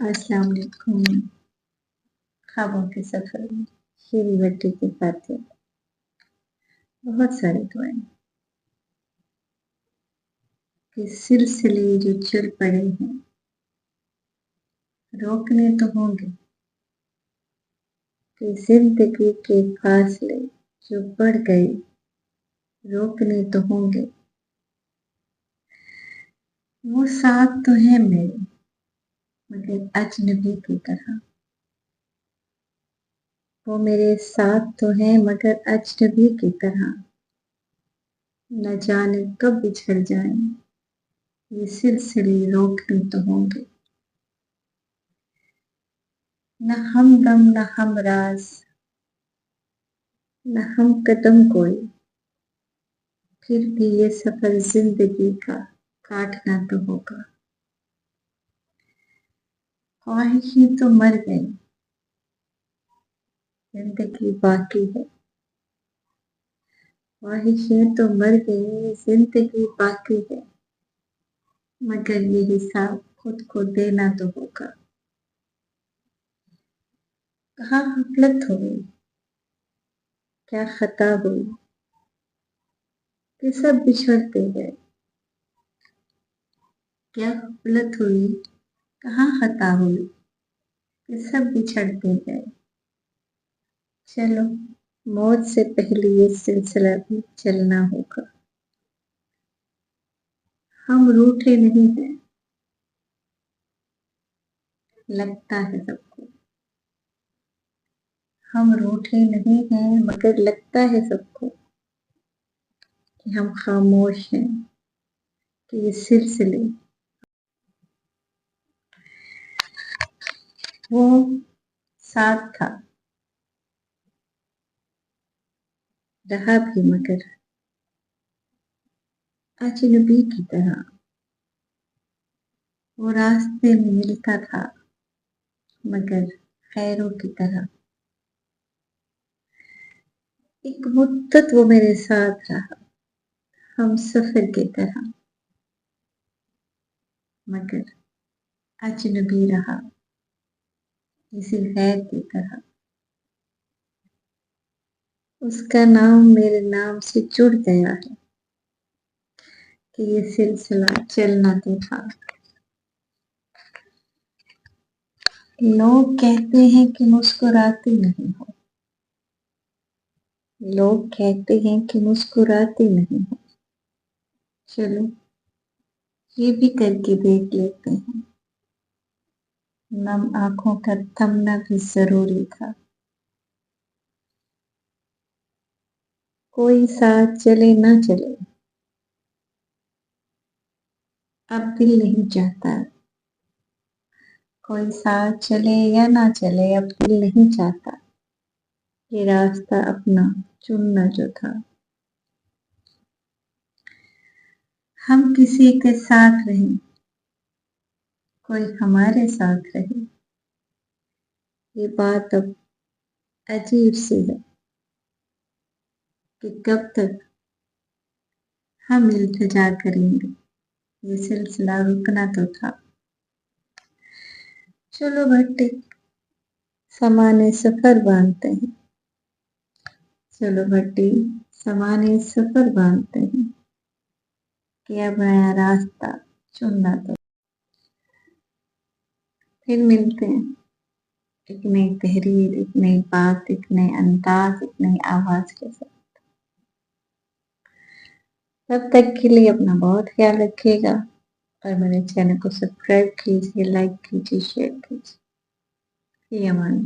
अस्सलाम वालेकुम। ख्वाबों के सफर में हीरी भट्टी के साथ बहुत सारी दुआएं कि सिलसिले जो चल पड़े हैं रोकने तो होंगे, कि जिंदगी के फासले जो बढ़ गए रोकने तो होंगे। वो साथ तो है मेरे मगर अजनबी की तरह, वो मेरे साथ तो है मगर अजनबी की तरह। न जाने कब बिछड़ जाएं, ये सिलसिले रोकने तो होंगे। न हमदम न हमराज न हम कदम कोई, फिर भी ये सफर जिंदगी का काटना तो होगा। ख्वाहिशें तो मर गई, जिंदगी बाकी है। ख्वाहिशें तो मर गई, जिंदगी बाकी है, मगर ये हिसाब खुद को देना तो होगा। कहाँ गफलत हो गई, क्या खता हुई कि सब बिछड़ते गए। क्या गफलत हुई, कहाँ खता हुई कि सब बिछड़ते गए। चलो मौत से पहले ये सिलसिला भी चलना होगा। हम रूठे नहीं हैं, लगता है सबको। हम रूठे नहीं हैं मगर लगता है सबको कि हम खामोश हैं, कि ये सिलसिले वो साथ था रहा भी मगर अजनबी की तरह। वो रास्ते में मिलता था मगर खैरों की तरह। एक मुद्दत वो मेरे साथ रहा, हम सफर की तरह, मगर अजनबी रहा किसी गैर की तरह। उसका नाम मेरे नाम से जुड़ गया है कि ये सिलसिला चलना तो था। लोग कहते हैं कि मुस्कुराती नहीं हो, लोग कहते हैं कि मुस्कुराती नहीं हो। चलो ये भी करके देख लेते हैं, नम आंखों का थमना भी जरूरी था। कोई साथ चले ना चले, अब दिल नहीं चाहता। कोई साथ चले या ना चले, अब दिल नहीं चाहता। ये रास्ता अपना चुनना जो था। हम किसी के साथ रहें, कोई हमारे साथ रहे। ये बात अब अजीब सी है कि कब तक हम इल्तिजा करेंगे, ये सिलसिला रुकना तो था। चलो भट्टी समाने सफर बांधते हैं, चलो भट्टी समाने सफर बांधते हैं, कि अब नया रास्ता चुनना तो। फिर मिलते हैं एक नई तहरीर, एक नई बात, एक नए अंदाज, एक नई आवाज के साथ। तब तक के लिए अपना बहुत ख्याल रखिएगा और मेरे चैनल को सब्सक्राइब कीजिए, लाइक कीजिए, शेयर कीजिए। अमान।